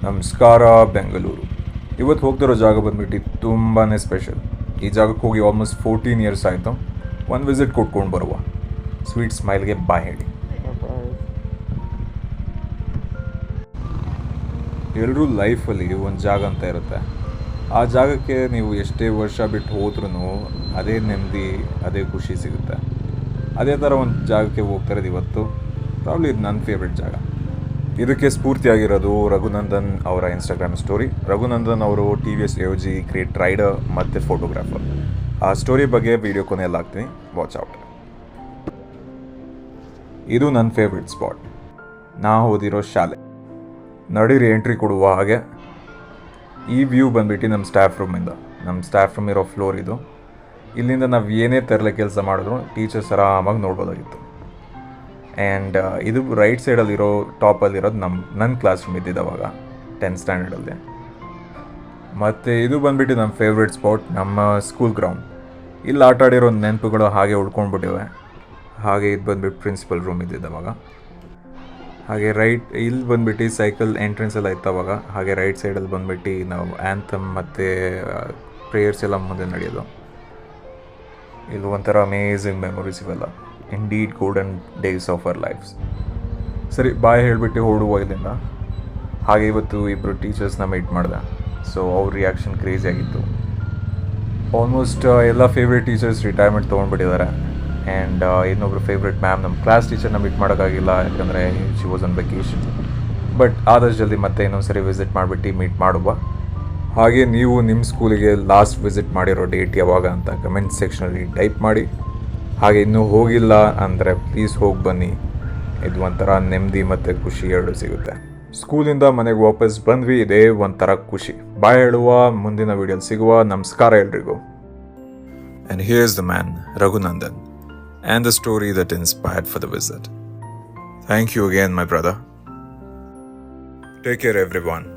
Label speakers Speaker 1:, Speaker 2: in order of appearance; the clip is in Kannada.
Speaker 1: ನಮಸ್ಕಾರ ಬೆಂಗಳೂರು. ಇವತ್ತು ಹೋಗ್ತಿರೋ ಜಾಗ ಬಂದ್ಬಿಟ್ಟು ತುಂಬಾ ಸ್ಪೆಷಲ್. ಈ ಜಾಗಕ್ಕೆ ಹೋಗಿ ಆಲ್ಮೋಸ್ಟ್ 14 ಇಯರ್ಸ್ ಆಯಿತು. ಒಂದು ವಿಸಿಟ್ ಕೊಟ್ಕೊಂಡು ಬರುವ. ಸ್ವೀಟ್ ಸ್ಮೈಲ್ಗೆ ಬಾಯ್ ಹೇಳಿ. ಎಲ್ಲರೂ ಲೈಫಲ್ಲಿ ಒಂದು ಜಾಗ ಅಂತ ಇರುತ್ತೆ. ಆ ಜಾಗಕ್ಕೆ ನೀವು ಎಷ್ಟೇ ವರ್ಷ ಬಿಟ್ಟು ಹೋದ್ರೂ ಅದೇ ನೆಮ್ಮದಿ, ಅದೇ ಖುಷಿ ಸಿಗುತ್ತೆ. ಅದೇ ಥರ ಒಂದು ಜಾಗಕ್ಕೆ ಹೋಗ್ತಿರೋದು ಇವತ್ತು. ಪ್ರಾಬ್ಲಿ ಇದು ನನ್ನ ಫೇವ್ರೆಟ್ ಜಾಗ. ಇದಕ್ಕೆ ಸ್ಫೂರ್ತಿಯಾಗಿರೋದು ರಘುನಂದನ್ ಅವರ ಇನ್ಸ್ಟಾಗ್ರಾಮ್ ಸ್ಟೋರಿ. ರಘುನಂದನ್ ಅವರು TVS AOG ಗ್ರೇಟ್ ರೈಡರ್ ಮತ್ತು ಫೋಟೋಗ್ರಾಫರ್. ಆ ಸ್ಟೋರಿ ಬಗ್ಗೆ ವಿಡಿಯೋ ಕೊನೆಯಲ್ಲಿ ಹಾಕ್ತೀನಿ, ವಾಚ್ ಔಟ್. ಇದು ನನ್ನ ಫೇವ್ರೆಟ್ ಸ್ಪಾಟ್. ನಾ ಓದಿರೋ ಶಾಲೆ. ನಡೀರಿ ಎಂಟ್ರಿ ಕೊಡುವ ಹಾಗೆ. ಈ ವ್ಯೂ ಬಂದ್ಬಿಟ್ಟು ನಮ್ಮ ಸ್ಟಾಫ್ ರೂಮ್ ಇರೋ ಫ್ಲೋರ್ ಇದು. ಇಲ್ಲಿಂದ ನಾವು ಏನೇ ತರಲೆ ಕೆಲಸ ಮಾಡಿದ್ರು ಟೀಚರ್ಸ್ ಆರಾಮಾಗಿ ನೋಡ್ಬೋದಾಗಿತ್ತು. ಆ್ಯಂಡ್ ಇದು ರೈಟ್ ಸೈಡಲ್ಲಿರೋ ಟಾಪಲ್ಲಿರೋದು ನನ್ನ ಕ್ಲಾಸ್ ರೂಮ್ ಇದ್ದಿದ್ದವಾಗ 10th ಸ್ಟ್ಯಾಂಡರ್ಡಲ್ಲಿ. ಮತ್ತು ಇದು ಬಂದ್ಬಿಟ್ಟು ನಮ್ಮ ಫೇವ್ರೆಟ್ ಸ್ಪಾಟ್, ನಮ್ಮ ಸ್ಕೂಲ್ ಗ್ರೌಂಡ್. ಇಲ್ಲಿ ಆಟ ಆಡಿರೋ ನೆನಪುಗಳು ಹಾಗೆ ಉಳ್ಕೊಂಡ್ಬಿಟ್ಟಿವೆ. ಹಾಗೆ ಇದು ಬಂದ್ಬಿಟ್ಟು ಪ್ರಿನ್ಸಿಪಲ್ ರೂಮ್ ಇದ್ದಿದ್ದವಾಗ. ಹಾಗೆ ಇಲ್ಲಿ ಬಂದ್ಬಿಟ್ಟು ಸೈಕಲ್ ಎಂಟ್ರೆನ್ಸ್ ಎಲ್ಲ ಇತ್ತವಾಗ. ಹಾಗೆ ರೈಟ್ ಸೈಡಲ್ಲಿ ಬಂದ್ಬಿಟ್ಟು ನಾವು ಆ್ಯಂಥಮ್ ಮತ್ತು ಪ್ರೇಯರ್ಸ್ ಎಲ್ಲ ಮುಂದೆ ನಡೆಯೋದು. ಇಲ್ಲಿ ಒಂಥರ ಅಮೇಝಿಂಗ್ ಮೆಮೊರೀಸ್ ಇವೆಲ್ಲ. Indeed golden days of our lifes. ಸರಿ, ಬಾಯ್ ಹೇಳಿಬಿಟ್ಟು ಹೊರಡುವ ಇಲ್ಲಿಂದ. ಹಾಗೆ ಇವತ್ತು ಇಬ್ಬರು ಟೀಚರ್ಸ್ನ ಮೀಟ್ ಮಾಡಿದೆ. ಸೊ ಅವ್ರ ರಿಯಾಕ್ಷನ್ ಕ್ರೇಜಿ ಆಗಿತ್ತು. ಆಲ್ಮೋಸ್ಟ್ ಎಲ್ಲ ಫೇವ್ರೇಟ್ ಟೀಚರ್ಸ್ ರಿಟೈರ್ಮೆಂಟ್ ತೊಗೊಂಡ್ಬಿಟ್ಟಿದ್ದಾರೆ. ಆ್ಯಂಡ್ ಇನ್ನೊಬ್ರು ಫೇವ್ರೇಟ್ ಮ್ಯಾಮ್ ನಮ್ಮ ಕ್ಲಾಸ್ ಟೀಚರ್ನ ಮೀಟ್ ಮಾಡೋಕ್ಕಾಗಿಲ್ಲ, ಯಾಕಂದರೆ she was on vacation. But ಆದಷ್ಟು ಜಲ್ದಿ ಮತ್ತೆ ಇನ್ನೊಂದು ಸರಿ ವಿಸಿಟ್ ಮಾಡಿಬಿಟ್ಟು ಮೀಟ್ ಮಾಡುವ. ಹಾಗೆ ನೀವು ನಿಮ್ಮ ಸ್ಕೂಲಿಗೆ ಲಾಸ್ಟ್ ವಿಸಿಟ್ ಮಾಡಿರೋ ಡೇಟ್ ಯಾವಾಗ ಅಂತ ಕಮೆಂಟ್ ಸೆಕ್ಷನಲ್ಲಿ ಟೈಪ್ ಮಾಡಿ. ಹಾಗೆ ಇನ್ನೂ ಹೋಗಿಲ್ಲ ಅಂದರೆ ಪ್ಲೀಸ್ ಹೋಗಿ ಬನ್ನಿ. ಇದು ಒಂಥರ ನೆಮ್ಮದಿ ಮತ್ತು ಖುಷಿ ಎರಡು ಸಿಗುತ್ತೆ. ಸ್ಕೂಲಿಂದ ಮನೆಗೆ ವಾಪಸ್ ಬಂದ್ವಿ, ಇದೇ ಒಂಥರ ಖುಷಿ. ಬಾಯ್ ಹೇಳುವ, ಮುಂದಿನ ವಿಡಿಯೋಲಿ ಸಿಗುವ. ನಮಸ್ಕಾರ ಎಲ್ರಿಗೂ. And here's the man Raghunandan and the story that inspired for the visit. Thank you again my brother. Take care every one.